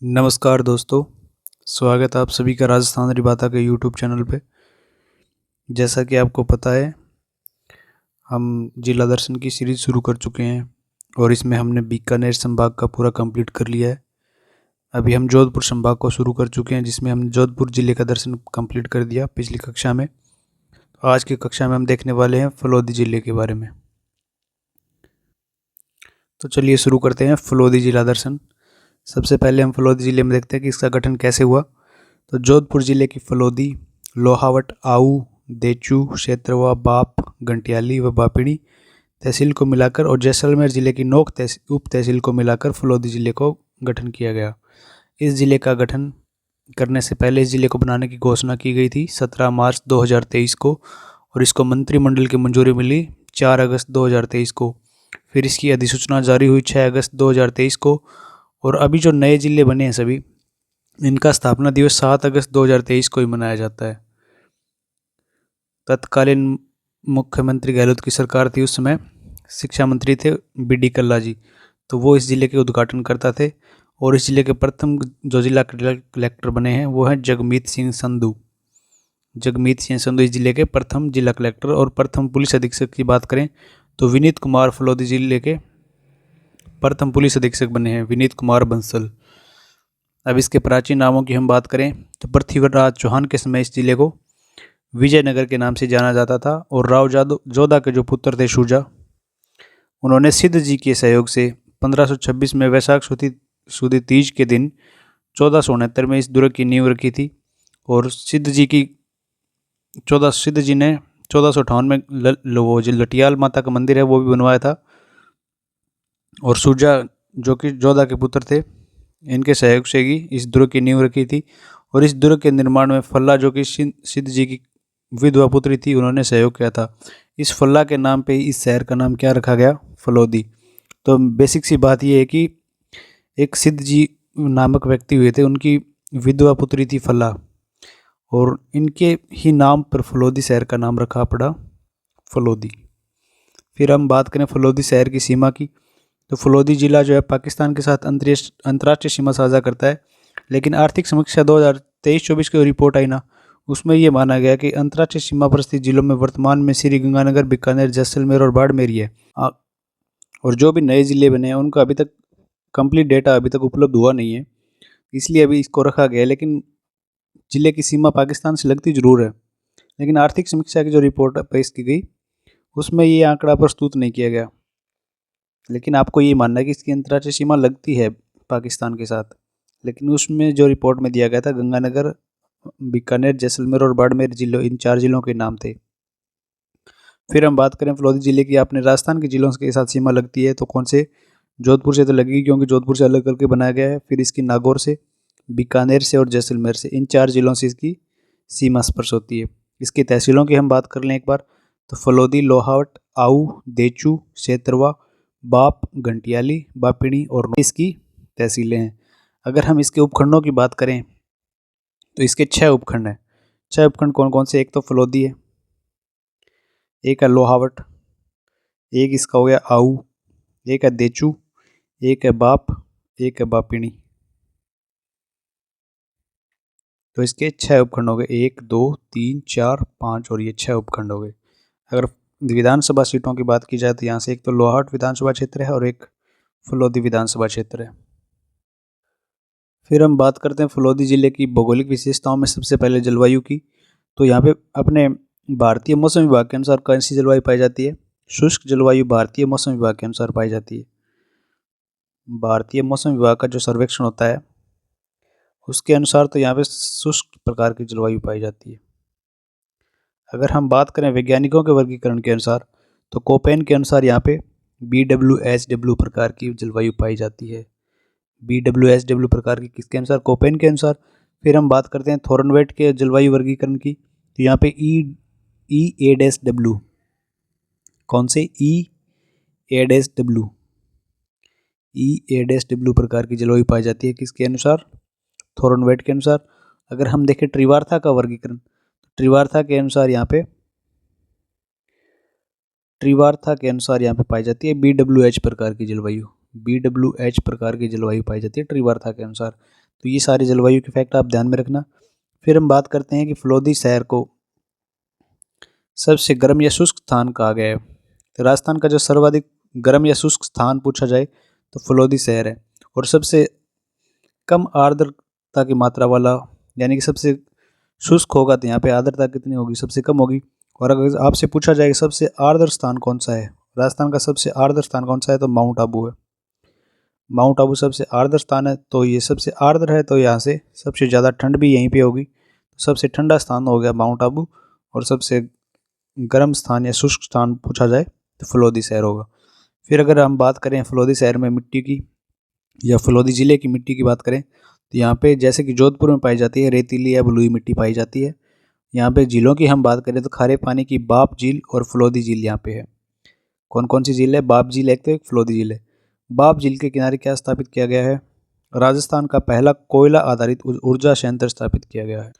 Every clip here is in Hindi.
नमस्कार दोस्तों, स्वागत है आप सभी का राजस्थान रिबाता के यूट्यूब चैनल पे। जैसा कि आपको पता है, हम जिला दर्शन की सीरीज़ शुरू कर चुके हैं और इसमें हमने बीकानेर संभाग का पूरा कंप्लीट कर लिया है। अभी हम जोधपुर संभाग को शुरू कर चुके हैं, जिसमें हमने जोधपुर ज़िले का दर्शन कंप्लीट कर दिया पिछली कक्षा में। तो आज की कक्षा में हम देखने वाले हैं फलोदी ज़िले के बारे में। तो चलिए शुरू करते हैं फलोदी जिला दर्शन। सबसे पहले हम फलोदी ज़िले में देखते हैं कि इसका गठन कैसे हुआ। तो जोधपुर ज़िले की फलोदी, लोहावट, आऊ, देचू, क्षेत्रवा, बाप, गंटियाली व बापिणी तहसील को मिलाकर और जैसलमेर ज़िले की नोक उप तहसील को मिलाकर फलोदी ज़िले को गठन किया गया। इस ज़िले का गठन करने से पहले इस ज़िले को बनाने की घोषणा की गई थी 17 मार्च 2023 को, और इसको मंत्रिमंडल की मंजूरी मिली 4 अगस्त 2023 को। फिर इसकी अधिसूचना जारी हुई 6 अगस्त 2023 को। और अभी जो नए ज़िले बने हैं सभी, इनका स्थापना दिवस 7 अगस्त 2023 को ही मनाया जाता है। तत्कालीन मुख्यमंत्री गहलोत की सरकार थी, उस समय शिक्षा मंत्री थे BD कल्ला जी, तो वो इस ज़िले के उद्घाटन करता थे। और इस ज़िले के प्रथम जो जिला कलेक्टर बने हैं वो हैं जगमीत सिंह संधू। जगमीत सिंह संधू इस ज़िले के प्रथम जिला कलेक्टर। और प्रथम पुलिस अधीक्षक की बात करें तो विनीत कुमार फलोदी ज़िले के प्रथम पुलिस अधीक्षक बने हैं, विनीत कुमार बंसल। अब इसके प्राचीन नामों की हम बात करें तो पृथ्वीराज चौहान के समय इस जिले को विजयनगर के नाम से जाना जाता था। और राव जोधा के जो पुत्र थे शुजा, उन्होंने सिद्ध जी के सहयोग से 1526 में वैशाख सुदी तीज के दिन 1469 में इस दुर्ग की नींव रखी थी। और सिद्ध जी ने 1458 में वो जो लटियाल माता का मंदिर है वो भी बनवाया था। और शुजा जो कि जोधा के पुत्र थे, इनके सहयोग से ही इस दुर्ग की नींव रखी थी। और इस दुर्ग के निर्माण में फल्ला जो कि सिद्ध जी की विधवा पुत्री थी, उन्होंने सहयोग किया था। इस फल्ला के नाम पे इस शहर का नाम क्या रखा गया? फलोदी। तो बेसिक सी बात यह है कि एक सिद्ध जी नामक व्यक्ति हुए थे, उनकी विधवा पुत्री थी फल्ला, और इनके ही नाम पर फलोदी शहर का नाम रखा पड़ा फलोदी। फिर हम बात करें फलोदी शहर की सीमा की, तो फलोदी जिला जो है पाकिस्तान के साथ अंतर्राष्ट्रीय सीमा साझा करता है। लेकिन आर्थिक समीक्षा 2023-24 की रिपोर्ट आई ना, उसमें ये माना गया कि अंतर्राष्ट्रीय सीमा पर स्थित जिलों में वर्तमान में श्रीगंगानगर, बीकानेर, जैसलमेर और बाड़मेर ही है। और जो भी नए ज़िले बने हैं उनका अभी तक कंप्लीट डेटा अभी तक उपलब्ध हुआ नहीं है, इसलिए अभी इसको रखा गया है। लेकिन ज़िले की सीमा पाकिस्तान से लगती जरूर है, लेकिन आर्थिक समीक्षा की जो रिपोर्ट पेश की गई उसमें ये आंकड़ा प्रस्तुत नहीं किया गया। लेकिन आपको ये मानना है कि इसकी अंतर्राष्ट्रीय सीमा लगती है पाकिस्तान के साथ, लेकिन उसमें जो रिपोर्ट में दिया गया था गंगानगर, बीकानेर, जैसलमेर और बाड़मेर जिलों, इन 4 जिलों के नाम थे। फिर हम बात करें फलोदी ज़िले की, आपने राजस्थान के जिलों के साथ सीमा लगती है तो कौन से? जोधपुर से तो लगेगी, क्योंकि जोधपुर से अलग करके बनाया गया है। फिर इसकी नागौर से, बीकानेर से और जैसलमेर से, इन 4 जिलों से इसकी सीमा स्पर्श होती है। इसकी तहसीलों की हम बात कर लें एक बार, तो फलोदी, लोहावट, आऊ, देचू, क्षेत्रवा, बाप, घंटियाली, बापिणी और इसकी तहसीलें हैं। अगर हम इसके उपखंडों की बात करें तो इसके 6 उपखंड हैं। 6 उपखंड कौन कौन से? एक तो फलोदी है, एक है लोहावट, एक इसका हो गया आऊ, एक है देचू, एक है बाप, एक है बापिणी। तो इसके 6 उपखंड हो गए, 1 2 3 4 5, और ये 6 उपखंड हो गए। अगर विधानसभा सीटों की बात की जाए तो यहाँ से एक तो लोहावट विधानसभा क्षेत्र है और एक फलोदी विधानसभा क्षेत्र है। फिर हम बात करते हैं फलोदी ज़िले की भौगोलिक विशेषताओं में सबसे पहले जलवायु की। तो यहाँ पे अपने भारतीय मौसम विभाग के अनुसार कौन सी जलवायु पाई जाती है? शुष्क जलवायु भारतीय मौसम विभाग के अनुसार पाई जाती है। भारतीय मौसम विभाग का जो सर्वेक्षण होता है उसके अनुसार तो यहाँ पे शुष्क प्रकार की जलवायु पाई जाती है। अगर हम बात करें वैज्ञानिकों के वर्गीकरण के अनुसार, तो कोपेन के अनुसार यहाँ पे BWSW प्रकार की जलवायु पाई जाती है। BWSW प्रकार की किसके अनुसार? कोपेन के अनुसार। फिर हम बात करते हैं थोरनवेट के जलवायु वर्गीकरण की, तो यहाँ पे EAW, कौन से? EAW प्रकार की जलवायु पाई जाती है किसके अनुसार? थोरनवेट के अनुसार। अगर हम देखें त्रिवार्था का वर्गीकरण, त्रिवार्था के अनुसार यहाँ पे पाई जाती है BWH प्रकार की जलवायु। BWH प्रकार की जलवायु पाई जाती है त्रिवार्था के अनुसार। तो ये सारे जलवायु के फैक्ट आप ध्यान में रखना। फिर हम बात करते हैं कि फलोदी शहर को सबसे गर्म या शुष्क स्थान कहा गया है। तो राजस्थान का जो सर्वाधिक गर्म या शुष्क स्थान पूछा जाए तो फलोदी शहर है। और सबसे कम आर्द्रता की मात्रा वाला, यानी कि सबसे शुष्क होगा तो यहाँ पे आर्द्रता कितनी होगी, सबसे कम होगी। और अगर आपसे पूछा जाए कि सबसे आर्द्र स्थान कौन सा है, राजस्थान का सबसे आर्द्र स्थान कौन सा है, तो माउंट आबू है। माउंट आबू सबसे आर्द्र स्थान है। तो ये सबसे आर्द्र है तो यहाँ से सबसे ज़्यादा ठंड भी यहीं पे होगी। तो सबसे ठंडा स्थान हो गया माउंट आबू। और सबसे गर्म स्थान या शुष्क स्थान पूछा जाए तो फलोदी शहर होगा। फिर अगर हम बात करें फलोदी शहर में मिट्टी की या फलोदी ज़िले की मिट्टी की बात करें तो यहाँ पे जैसे कि जोधपुर में पाई जाती है रेतीली या बलुई मिट्टी पाई जाती है। यहाँ पे झीलों की हम बात करें तो खारे पानी की बाप झील और फलोदी झील यहाँ पे है। कौन कौन सी झील है? बाप झील एक तो एक फलोदी झील है। बाप झील के किनारे क्या स्थापित किया गया है? राजस्थान का पहला कोयला आधारित ऊर्जा संयंत्र स्थापित किया गया है।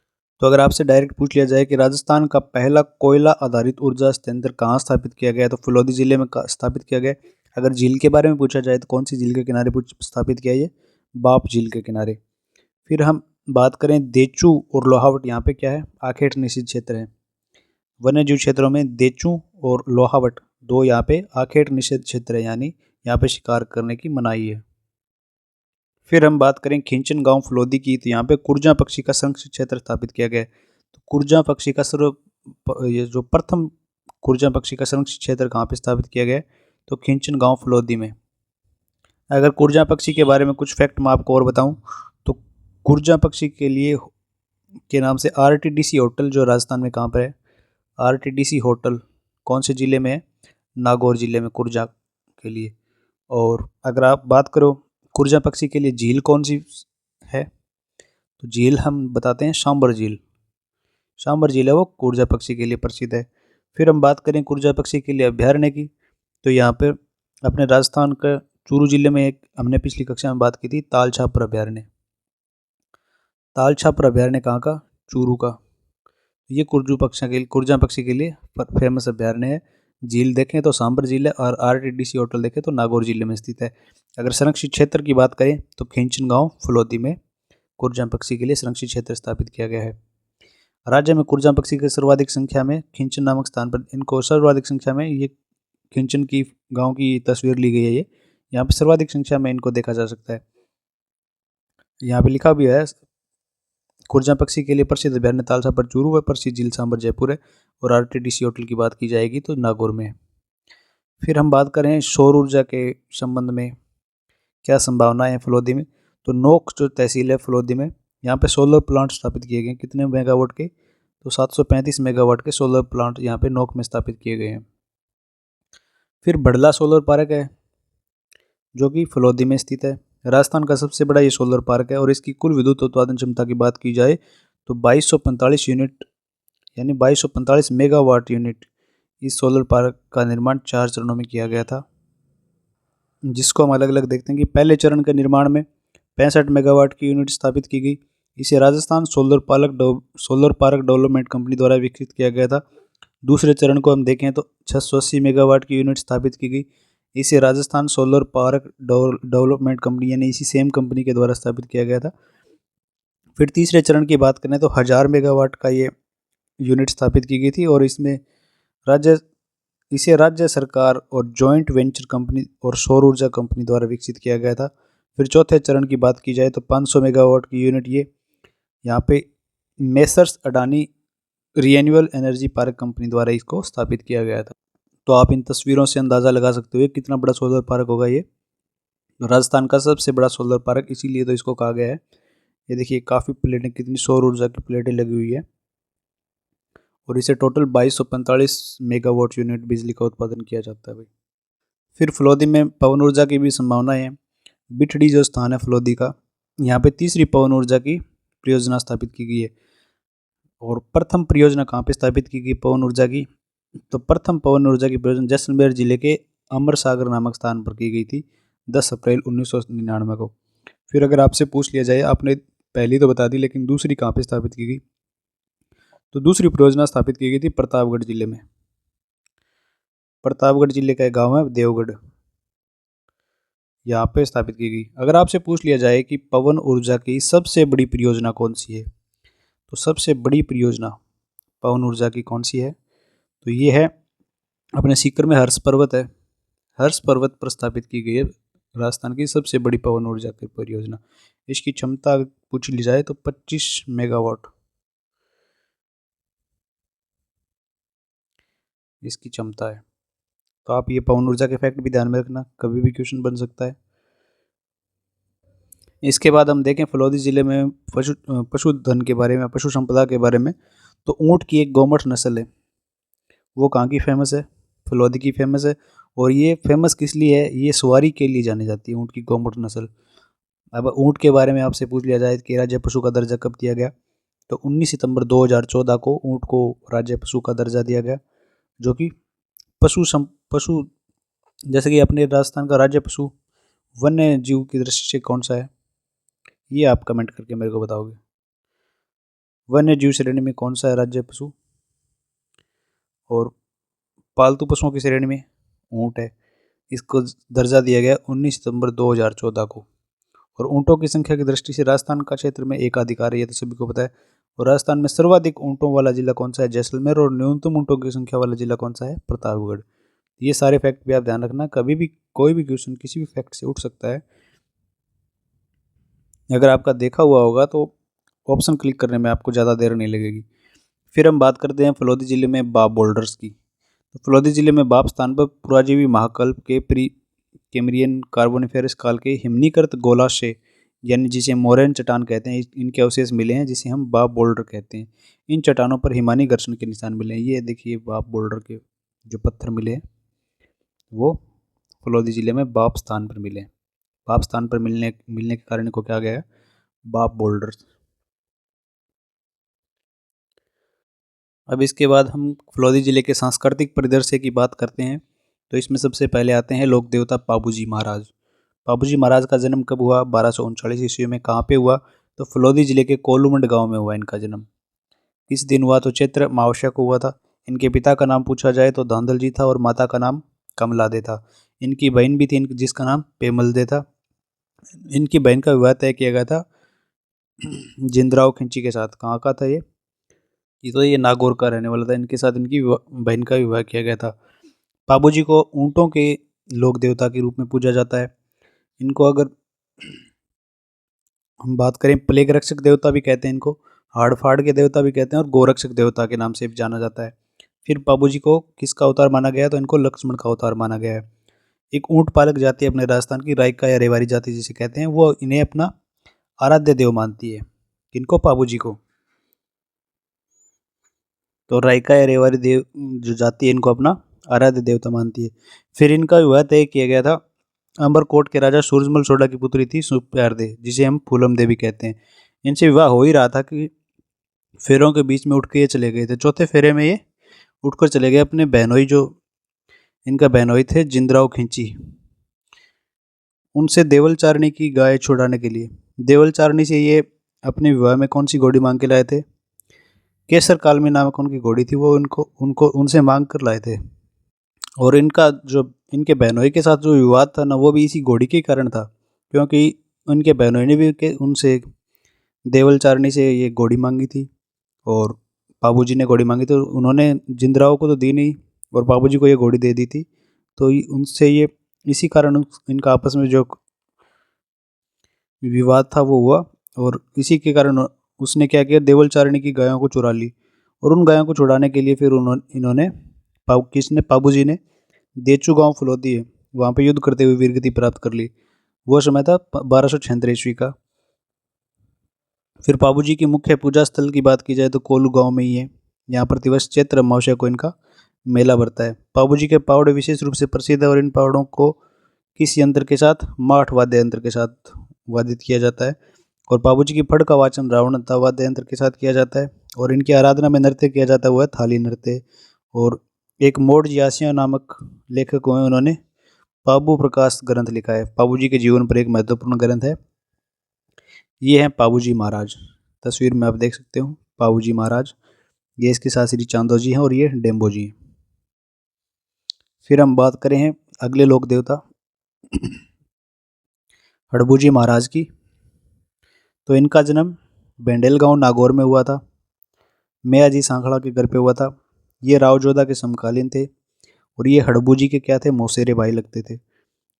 तो अगर आपसे डायरेक्ट पूछ लिया जाए कि राजस्थान का पहला कोयला आधारित ऊर्जा संयंत्र कहाँ स्थापित किया गया है, तो फलोदी जिले में स्थापित किया गया है। अगर झील के बारे में पूछा जाए तो कौन सी झील के किनारे स्थापित किया है? ये बाप झील के किनारे। फिर हम बात करें देचू और लोहावट, यहाँ पे क्या है? आखेट निषिद्ध क्षेत्र है। वन्य जीव क्षेत्रों में देचू और लोहावट दो यहाँ पे आखेट निषेध क्षेत्र है, यानी यहाँ पे शिकार करने की मनाही है। फिर हम बात करें खिंचन गांव फलोदी की, तो यहाँ पे कुर्जा पक्षी का संरक्षित क्षेत्र स्थापित किया गया है। तो कुर्जा पक्षी का ये जो प्रथम कुर्जा पक्षी का संरक्षित क्षेत्र कहाँ पे स्थापित किया गया है? तो खिंचन गांव फलोदी में। अगर कुर्जा पक्षी के बारे में कुछ फैक्ट मैं आपको और बताऊं तो कुर्जा पक्षी के लिए के नाम से आरटीडीसी होटल जो राजस्थान में कहाँ पर है, आरटीडीसी होटल कौन से ज़िले में है? नागौर ज़िले में कुर्जा के लिए। और अगर आप बात करो कुर्जा पक्षी के लिए झील कौन सी है, तो झील हम बताते हैं सांबर झील। सांबर झील है वो कुर्जा पक्षी के लिए प्रसिद्ध है। फिर हम बात करें कुर्जा पक्षी के लिए अभ्यारण्य की, तो यहाँ पर अपने राजस्थान का चूरू जिले में एक हमने पिछली कक्षा में बात की थी ताल छापर अभ्यारण्य। ताल छापर अभ्यारण्य कहाँ का? चूरू का। ये कुर्जा पक्षी के लिए फेमस अभ्यारण्य है। झील देखें तो सांबर झील है और आरटीडीसी होटल देखें तो नागौर जिले में स्थित है। अगर संरक्षित क्षेत्र की बात करें तो खिंचन गांव फलोदी में कुर्जा पक्षी के लिए संरक्षित क्षेत्र स्थापित किया गया है। राज्य में कुर्जा पक्षी की सर्वाधिक संख्या में खिंचन नामक स्थान पर इनको सर्वाधिक संख्या में, ये खिंचन की गाँव की तस्वीर ली गई है। ये यहाँ पे सर्वाधिक संख्या में इनको देखा जा सकता है। यहाँ पे लिखा भी है कुर्जा पक्षी के लिए प्रसिद्ध अभ्यारण्य ताल छापर चूरू है, प्रसिद्ध झील सांबर जयपुर है और आरटीडीसी होटल की बात की जाएगी तो नागौर में है। फिर हम बात करें सौर ऊर्जा के संबंध में क्या संभावनाएं हैं फलोदी में, तो नोक जो तहसील है फलोदी में, यहाँ पे सोलर प्लांट स्थापित किए गए। कितने मेगावाट के? तो 735 मेगावाट के सोलर प्लांट यहाँ पे नोक में स्थापित किए गए हैं। फिर बड़ला सोलर पार्क है जो कि फलोदी में स्थित है। राजस्थान का सबसे बड़ा ये सोलर पार्क है और इसकी कुल विद्युत उत्पादन क्षमता की बात की जाए तो 2245 यूनिट, यानी 2245 मेगावाट यूनिट। इस सोलर पार्क का निर्माण 4 चरणों में किया गया था, जिसको हम अलग अलग देखते हैं कि पहले चरण के निर्माण में 65 मेगावाट की यूनिट स्थापित की गई। इसे Rajasthan solar park development company द्वारा विकसित किया गया था। दूसरे चरण को हम देखें तो 680 मेगावाट की यूनिट स्थापित की गई। इसे Rajasthan solar park development company यानी इसी सेम कंपनी के द्वारा स्थापित किया गया था। फिर तीसरे चरण की बात करें तो 1000 मेगावाट का ये यूनिट स्थापित की गई थी और इसे राज्य सरकार और जॉइंट वेंचर कंपनी और सौर ऊर्जा कंपनी द्वारा विकसित किया गया था। फिर चौथे चरण की बात की जाए तो 500 मेगावाट की यूनिट ये यहाँ पे messrs Adani renewable energy park company द्वारा इसको स्थापित किया गया था। तो आप इन तस्वीरों से अंदाज़ा लगा सकते हो कितना बड़ा सोलर पार्क होगा ये। राजस्थान का सबसे बड़ा सोलर पार्क इसीलिए तो इसको कहा गया है। ये देखिए काफ़ी प्लेटें, कितनी सौर ऊर्जा की प्लेटें लगी हुई है और इसे टोटल 2245 मेगावाट यूनिट बिजली का उत्पादन किया जाता है भाई। फिर फलोदी में पवन ऊर्जा की भी संभावनाएं हैं। बिठड़ी जो स्थान है फलोदी का, यहाँ पे तीसरी पवन ऊर्जा की परियोजना स्थापित की गई है। और प्रथम परियोजना कहाँ पे स्थापित की गई पवन ऊर्जा की, तो प्रथम पवन ऊर्जा की परियोजना जैसलमेर जिले के अमर सागर नामक स्थान पर की गई थी 10 अप्रैल 1999 को। फिर अगर आपसे पूछ लिया जाए, आपने पहली तो बता दी लेकिन दूसरी कहाँ पे स्थापित की गई, तो दूसरी परियोजना स्थापित की गई थी प्रतापगढ़ जिले में। प्रतापगढ़ जिले का एक गांव है देवगढ़। यहाँ पे स्थापित की गई। अगर आपसे पूछ लिया जाए कि पवन ऊर्जा की सबसे बड़ी परियोजना कौन सी है, तो सबसे बड़ी परियोजना पवन ऊर्जा की कौन सी है, तो ये है अपने सीकर में हर्ष पर्वत है। हर्ष पर्वत पर स्थापित की गई है राजस्थान की सबसे बड़ी पवन ऊर्जा की परियोजना। इसकी क्षमता पूछ ली जाए तो 25 मेगावाट इसकी क्षमता है। तो आप ये पवन ऊर्जा के फैक्ट भी ध्यान में रखना, कभी भी क्वेश्चन बन सकता है। इसके बाद हम देखें फलौदी जिले में पशुधन के बारे में, पशु संपदा के बारे में। तो ऊँट की एक गौमठ नस्ल है, वो कहाँ की फेमस है, फलौदी की फेमस है। और ये फेमस किस लिए है, ये सवारी के लिए जानी जाती है ऊँट की गौमठ नस्ल। अब ऊँट के बारे में आपसे पूछ लिया जाए कि राज्य पशु का दर्जा कब दिया गया, तो 19 सितंबर 2014 को ऊँट को राज्य पशु का दर्जा दिया गया, जो कि पशु जैसे कि अपने राजस्थान का राज्य पशु वन्य जीव की दृष्टि से कौन सा है, ये आप कमेंट करके मेरे को बताओगे। वन्य जीव श्रेणी में कौन सा है राज्य पशु, और पालतू पशुओं की श्रेणी में ऊँट है। इसको दर्जा दिया गया 19 सितंबर 2014 को। और ऊँटों की संख्या की दृष्टि से राजस्थान का क्षेत्र में एकाधिकार है, ये तो सभी को पता है। और राजस्थान में सर्वाधिक ऊँटों वाला जिला कौन सा है, जैसलमेर। और न्यूनतम ऊँटों की संख्या वाला जिला कौन सा है, प्रतापगढ़। ये सारे फैक्ट भी आप ध्यान रखना, कभी भी कोई भी क्वेश्चन किसी भी फैक्ट से उठ सकता है। अगर आपका देखा हुआ होगा तो ऑप्शन क्लिक करने में आपको ज़्यादा देर नहीं लगेगी। फिर हम बात करते हैं फलौदी जिले में बाप बोल्डर्स की। तो फलौदी जिले में बाप स्थान पर पुराजीवी महाकल्प के प्री कैम्ब्रियन कार्बोनिफेरस काल के हिमनीकृत गोलाशय यानी जिसे मोरैन चट्टान कहते हैं, इनके अवशेष मिले हैं, जिसे हम बाप बोल्डर कहते हैं। इन चट्टानों पर हिमानी घर्षण के निशान मिले हैं। ये देखिए बाप बोल्डर के जो पत्थर मिले हैं वो फलौदी जिले में बाप स्थान पर मिले हैं। बाप स्थान पर मिलने के कारण को क्या गया है, बाप बोल्डर। अब इसके बाद हम फलौदी जिले के सांस्कृतिक परिदृश्य की बात करते हैं। तो इसमें सबसे पहले आते हैं लोक देवता पाबूजी महाराज। पाबूजी महाराज का जन्म कब हुआ, 1239 ईस्वी में। कहाँ पे हुआ, तो फलौदी जिले के कोलूमंड गांव में हुआ इनका जन्म। किस दिन हुआ, तो चैत्र अमावस्या को हुआ था। इनके पिता का नाम पूछा जाए तो धांधल जी था, और माता का नाम कमलादे था। इनकी बहन भी थी जिसका नाम पेमलदे था। इनकी बहन का विवाह तय किया गया था जिंदराव खिंची के साथ। कहाँ का था ये तो ये नागौर का रहने वाला था। इनके साथ इनकी बहन का विवाह किया गया था। पाबूजी को ऊँटों के लोक देवता के रूप में पूजा जाता है। इनको अगर हम बात करें, प्लेग रक्षक देवता भी कहते हैं इनको, हाड़ फाड़ के देवता भी कहते हैं, और गोरक्षक देवता के नाम से भी जाना जाता है। फिर पाबूजी को किसका अवतार माना गया है, तो इनको लक्ष्मण का अवतार माना गया है। एक ऊँट पालक जाति अपने राजस्थान की, रायका या रेवारी जाति जिसे कहते हैं, वो इन्हें अपना आराध्य देव मानती है। किनको, पाबूजी को। तो रायका या रेवारी देव जो जाति है इनको अपना आराध्य देवता मानती है। फिर इनका विवाह तय किया गया था अंबरकोट के राजा सूरजमल सोडा की पुत्री थी सुप्यारदे, जिसे हम फूलम देवी कहते हैं। इनसे विवाह हो ही रहा था कि फेरों के बीच में उठ के ये चले गए थे। चौथे फेरे में ये उठकर चले गए अपने बहनोई, जो इनका बहनोई थे जिंदराव खिंची, उनसे देवल चारणी की गाय छुड़ाने के लिए। देवल चारणी से ये अपने विवाह में कौन सी घोड़ी मांग के लाए थे, केसर कालमी नामक उनकी घोड़ी थी, वो उनको उनसे मांग कर लाए थे। और इनका जो इनके बहनोई के साथ जो विवाद था ना, वो भी इसी घोड़ी के कारण था, क्योंकि उनके बहनोई ने भी उनसे देवल चारणी से ये घोड़ी मांगी थी, और बाबूजी ने घोड़ी मांगी थी। उन्होंने जिंदराव को तो दी नहीं, और बाबूजी को ये घोड़ी दे दी थी। तो उनसे ये इसी कारण इनका आपस में जो विवाद था वो हुआ, और इसी के कारण उसने क्या किया, देवल चारणी की गायों को चुरा ली। और उन गायों को छुड़ाने के लिए फिर इन्होंने पाबूजी ने देचू गांव फलौदी है वहाँ पे युद्ध करते हुए वीरगति प्राप्त कर ली। वो समय था 1276 ईस्वी का। फिर पाबूजी की मुख्य पूजा स्थल की बात की जाए तो कोलू गांव में ही है। यहाँ प्रतिवर्ष चैत्र अमावस्या को इनका मेला भरता है। पाबूजी के पावड़े विशेष रूप से प्रसिद्ध है, और इन पावड़ों को किस यंत्र के साथ, माठ वाद्य यंत्र के साथ वादित किया जाता है। और बाबूजी की फड़ का वाचन रावण वाद्य यंत्र के साथ किया जाता है। और इनकी आराधना में नृत्य किया जाता है, वो है थाली नृत्य। और एक मोड़ जियासिया नामक लेखक हुए, उन्होंने पाबू प्रकाश ग्रंथ लिखा है। पाबूजी के जीवन पर एक महत्वपूर्ण ग्रंथ है। ये हैं पाबूजी महाराज। तस्वीर में आप देख सकते हो पाबूजी महाराज, ये इसके साथ श्री चांदो जी हैं, और ये डेम्बो जी हैं। फिर हम बात करें हैं अगले लोक देवता हड़बूजी महाराज की। तो इनका जन्म बेंडेल गांव नागौर में हुआ था। मेयाजी सांखड़ा के घर पे हुआ था। ये राव जोधा के समकालीन थे और ये हड़बूजी के क्या थे, मौसेरे भाई लगते थे।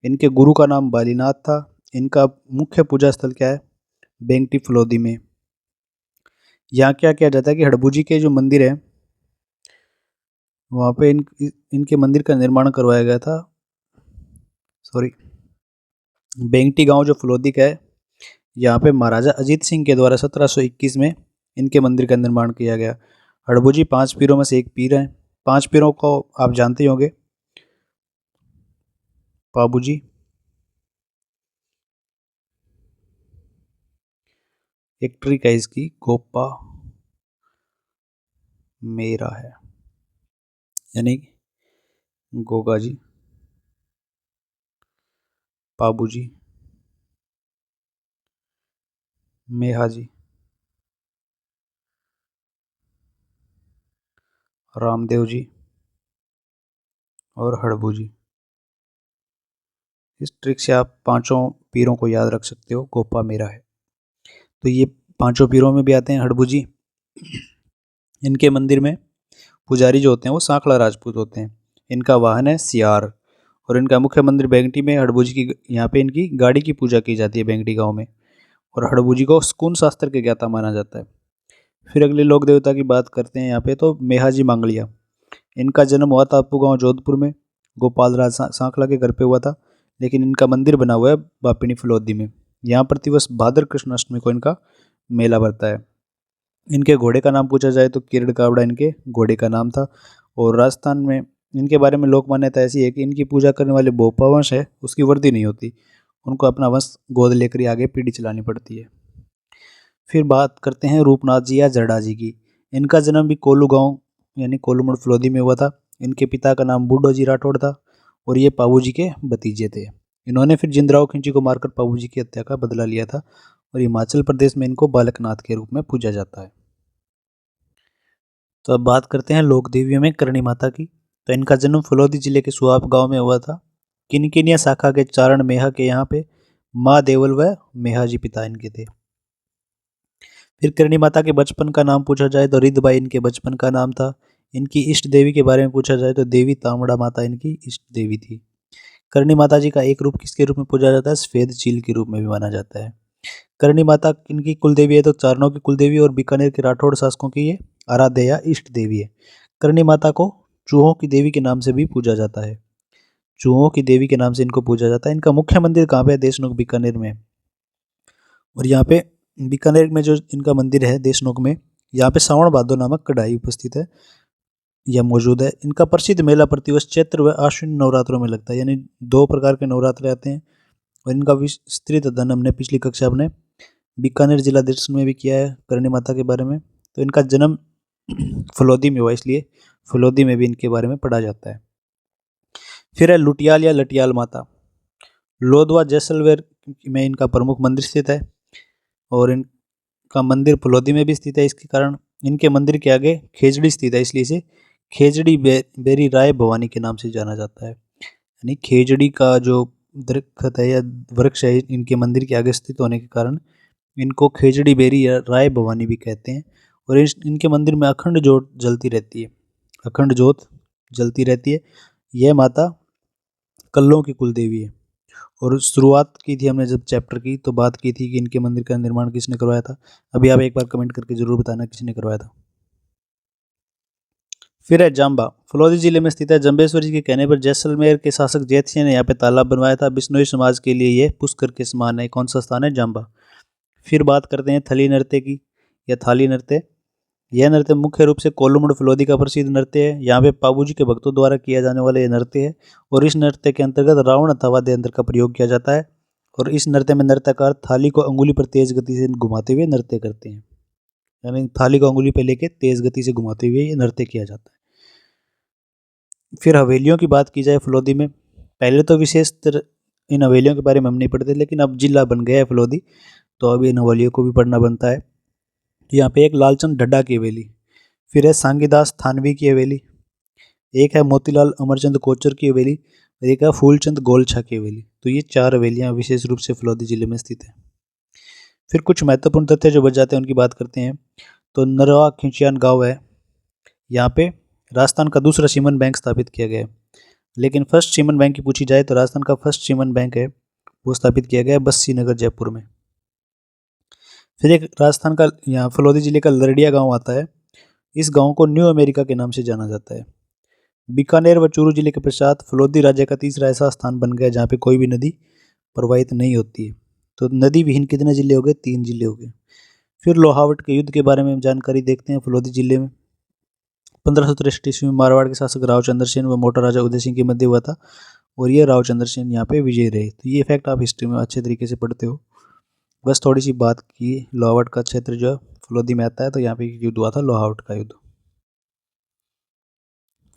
इनके गुरु का नाम बालीनाथ था। इनका मुख्य पूजा स्थल क्या है, बेंगटी फलोदी में। यहाँ क्या किया जाता है कि हड़बूजी के जो मंदिर है वहाँ पे इनके मंदिर का निर्माण करवाया गया था। सॉरी, बेंगटी गांव जो फलोदी का है, यहाँ पे महाराजा अजीत सिंह के द्वारा 1721 में इनके मंदिर का निर्माण किया गया। हड़बूजी 5 पीरों में से एक पीर है। 5 पीरों को आप जानते ही होंगे, पाबूजी, एक ट्रिक है इसकी, गोपा मेरा है, यानी गोगा जी, पाबूजी, मेहा जी, रामदेव जी और हड़बूजी। इस ट्रिक से आप 5 पीरों को याद रख सकते हो, गोपा मेरा है। तो ये 5 पीरों में भी आते हैं हड़बूजी। इनके मंदिर में पुजारी जो होते हैं वो सांखला राजपूत होते हैं। इनका वाहन है सियार और इनका मुख्य मंदिर बेंगटी में। हड़बूजी की यहाँ पे इनकी गाड़ी की पूजा की जाती है बेंगटी गांव में। और हड़बूजी को स्कून शास्त्र के ज्ञाता माना जाता है। फिर अगले लोक देवता की बात करते हैं यहाँ पे, तो मेहाजी मांगलिया। इनका जन्म हुआ था अपू गाँव जोधपुर में, गोपाल राज सांखला के घर पे हुआ था। लेकिन इनका मंदिर बना हुआ है बापिनी फलोदी में। यहाँ प्रतिवर्ष भाद्र कृष्ण अष्टमी को इनका मेला भरता है। इनके घोड़े का नाम पूछा जाए तो किरण कावड़ा इनके घोड़े का नाम था। और राजस्थान में इनके बारे में लोक मान्यता ऐसी है कि इनकी पूजा करने वाले बोपा वंश है उसकी वृद्धि नहीं होती, उनको अपना वंश गोद लेकर ही आगे पीढ़ी चलानी पड़ती है। फिर बात करते हैं रूपनाथ जी या जड़ा जी की। इनका जन्म भी कोलू गांव यानी कोलूमड़ फलोदी में हुआ था। इनके पिता का नाम बूढ़ो जी राठौड़ था और ये पाबू जी के भतीजे थे। इन्होंने फिर जिंदराव खिंची को मारकर पाबू जी की हत्या का बदला लिया था और हिमाचल प्रदेश में इनको बालकनाथ के रूप में पूजा जाता है। तो अब बात करते हैं लोक देवियों में करणी माता की। तो इनका जन्म फलोदी जिले के सुहाप गांव में हुआ था। किनकिनिया शाखा के चारण मेहा के यहाँ पे माँ देवल व मेहा जी पिता इनके थे। फिर करणी माता के बचपन का नाम पूछा जाए तो रिद्धबाई इनके बचपन का नाम था। इनकी इष्ट देवी के बारे में पूछा जाए तो देवी तामड़ा माता इनकी इष्ट देवी थी। करणी माता जी का एक रूप किसके रूप में पूजा जाता है, सफेद चील के रूप में भी माना जाता है। करणी माता इनकी कुल देवी है तो चारणों की कुल देवी और बीकानेर के राठौड़ शासकों की ये आराध्य या इष्ट देवी है। करणी माता को चूहों की देवी के नाम से भी पूजा जाता है। चूहों की देवी के नाम से इनको पूजा जाता है। इनका मुख्य मंदिर कहाँ पे है, देशनोक बीकानेर में। और यहाँ पे बीकानेर में जो इनका मंदिर है देशनोक में, यहाँ पे श्रावण भादो नामक कढ़ाई उपस्थित है या मौजूद है। इनका प्रसिद्ध मेला प्रतिवर्ष चैत्र व आश्विन नवरात्रों में लगता है, यानी 2 प्रकार के नवरात्र आते हैं। और इनका विस्तृत अध्ययन हमने पिछली कक्षा अपने बीकानेर जिला दर्शन में भी किया है करणी माता के बारे में। तो इनका जन्म फलोदी में हुआ, इसलिए फलोदी में भी इनके बारे में पढ़ा जाता है। फिर है लुटियाल या लटियाल माता। लोधवा जैसलमेर में इनका प्रमुख मंदिर स्थित है और इनका मंदिर फलोदी में भी स्थित है। इसके कारण इनके मंदिर के आगे खेजड़ी स्थित है, इसलिए इसे खेजड़ी बेरी राय भवानी के नाम से जाना जाता है। यानी खेजड़ी का जो दरख्त है या वृक्ष है इनके मंदिर के आगे स्थित होने के कारण इनको खेजड़ी बेरी या राय भवानी भी कहते हैं। और इनके मंदिर में अखंड ज्योत जलती रहती है, अखंड ज्योत जलती रहती है। यह माता कल्लों की कुल देवी है। और शुरुआत की थी हमने जब चैप्टर की तो बात की थी कि इनके मंदिर का निर्माण किसने करवाया था। अभी आप एक बार कमेंट करके जरूर बताना किसने करवाया था। फिर है जाम्बा, फलोदी जिले में स्थित है। जम्बेश्वर जी के कहने पर जैसलमेर के शासक जैतसिंह ने यहाँ पे तालाब बनवाया था। बिश्नोई समाज के लिए यह पुष्कर के समान है। कौन सा स्थान है, जाम्बा। फिर बात करते हैं थली नृत्य की या थाली नृत्य। यह नृत्य मुख्य रूप से कोल्लूमड़ फलोदी का प्रसिद्ध नृत्य है। यहाँ पे पाबूजी के भक्तों द्वारा किया जाने वाला यह नृत्य है। और इस नृत्य के अंतर्गत रावण अथवा वाद्य यंत्र का प्रयोग किया जाता है। और इस नृत्य में नर्तककार थाली को अंगुली पर तेज गति से घुमाते हुए नृत्य करते हैं, यानी थाली को अंगुली पर लेके तेज गति से घुमाते हुए ये नृत्य किया जाता है। फिर हवेलियों की बात की जाए फलोदी में, पहले तो विशेषतर इन हवेलियों के बारे में हम नहीं पढ़ते, लेकिन अब जिला बन गया है फलोदी तो अब इन हवेलियों को भी पढ़ना बनता है। यहाँ पे एक लालचंद ढड्डा की हवेली, फिर है सांगीदास थानवी की हवेली, एक है मोतीलाल अमरचंद कोचर की हवेली, और एक है फूलचंद गोलछा की हवेली। तो ये 4 हवेलियाँ विशेष रूप से फलौदी जिले में स्थित है। फिर कुछ महत्वपूर्ण तथ्य जो बच जाते हैं उनकी बात करते हैं। तो नरवा खिंचियान गांव है, यहाँ पे राजस्थान का दूसरा सीमन बैंक स्थापित किया गया है। लेकिन फर्स्ट सीमन बैंक की पूछी जाए तो राजस्थान का फर्स्ट सीमन बैंक है वो स्थापित किया गया है बस्सी नगर जयपुर में। फिर एक राजस्थान का यहाँ फलौदी जिले का लरडिया गांव आता है। इस गांव को न्यू अमेरिका के नाम से जाना जाता है। बीकानेर व चूरू जिले के पश्चात फलौदी राज्य का तीसरा ऐसा स्थान बन गया जहाँ पे कोई भी नदी प्रवाहित नहीं होती है। तो नदी विहीन कितने जिले हो गए? 3 जिले हो गए। फिर लोहावट के युद्ध के बारे में जानकारी देखते हैं। फलौदी जिले में 1563 ईस्वी में मारवाड़ के शासक रावचंद्र सेन व मोटा राजा उदय सिंह के मध्य हुआ था और ये रावचंद्र सेन यहाँ पे विजयी रहे। तो ये फैक्ट आप हिस्ट्री में अच्छे तरीके से पढ़ते हो। बस थोड़ी सी बात की, लोहावट का क्षेत्र जो है फलौदी में आता है, तो यहाँ पे युद्ध हुआ था लोहावट का युद्ध।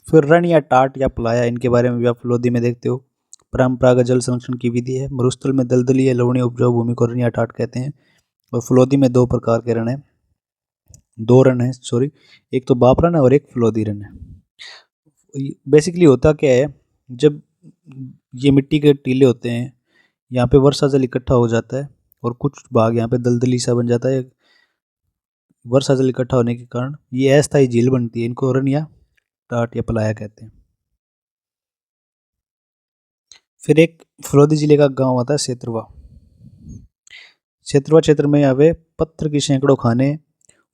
फिर रण या टाट या पलाया, इनके बारे में भी आप फलौदी में देखते हो। परंपरागत जल संरक्षण की विधि है। मरुस्थल में दलदली या लवणीय उपजाऊ भूमि को रण या टाट कहते हैं। और फलौदी में 2 प्रकार के रण हैं, 2 रण हैं सॉरी, एक तो बाप रण है और एक फलौदी रण है। बेसिकली होता क्या है, जब ये मिट्टी के टीले होते हैं यहाँ पे वर्षा जल इकट्ठा हो जाता है और कुछ भाग यहाँ पे दलदली सा बन जाता है। वर्षा जल इकट्ठा होने के कारण ये अस्थायी झील बनती है। इनको रण या टाट या पलाया कहते हैं। फिर एक फलौदी जिले का गांव आता है सेतरवा। सेतरवा क्षेत्र में यहाँ पे पत्थर की सैकड़ों खाने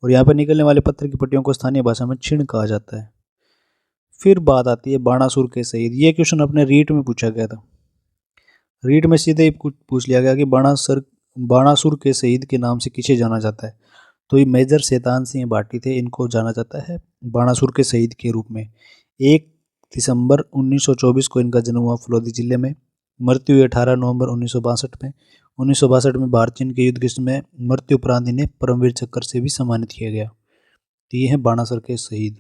और यहाँ पे निकलने वाले पत्थर की पट्टियों को स्थानीय भाषा में छिण कहा जाता है। फिर बात आती है बाणासुर के शहीद। ये क्वेश्चन अपने रीट में पूछा गया था। रीट में सीधे ही पूछ लिया गया कि बाणासुर के शहीद के नाम से किसे जाना जाता है। तो ये मेजर शैतान सिंह भाटी थे, इनको जाना जाता है बाणासुर के शहीद के रूप में। 1 दिसंबर 1924 को इनका जन्म हुआ फलौदी जिले में। मृत्यु हुई 18 नवंबर 1962 में। 1962 में भारत चीन के युद्ध में मृत्यु उपरांत इन्हें परमवीर चक्र से भी सम्मानित किया गया। तो ये हैं बाणासुर के शहीद।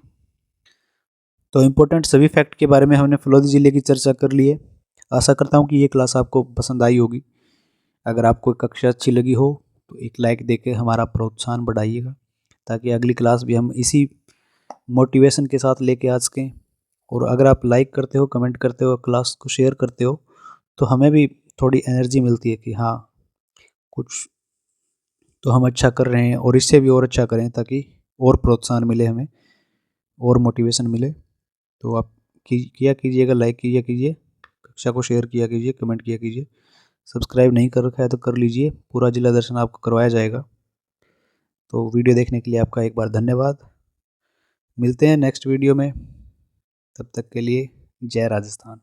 तो इम्पोर्टेंट सभी फैक्ट के बारे में हमने फलौदी जिले की चर्चा कर ली है। आशा करता हूँ कि ये क्लास आपको पसंद आई होगी। अगर आपको कक्षा अच्छी लगी हो तो एक लाइक देके हमारा प्रोत्साहन बढ़ाइएगा, ताकि अगली क्लास भी हम इसी मोटिवेशन के साथ लेके आ सकें। और अगर आप लाइक करते हो, कमेंट करते हो, क्लास को शेयर करते हो, तो हमें भी थोड़ी एनर्जी मिलती है कि हाँ कुछ तो हम अच्छा कर रहे हैं और इससे भी और अच्छा करें, ताकि और प्रोत्साहन मिले हमें और मोटिवेशन मिले। तो आप किया कीजिएगा, लाइक किया कीजिए, कक्षा को शेयर किया कीजिए, कमेंट किया कीजिए। सब्सक्राइब नहीं कर रखा है तो कर लीजिए, पूरा जिला दर्शन आपको करवाया जाएगा। तो वीडियो देखने के लिए आपका एक बार धन्यवाद। मिलते हैं नेक्स्ट वीडियो में, तब तक के लिए जय राजस्थान।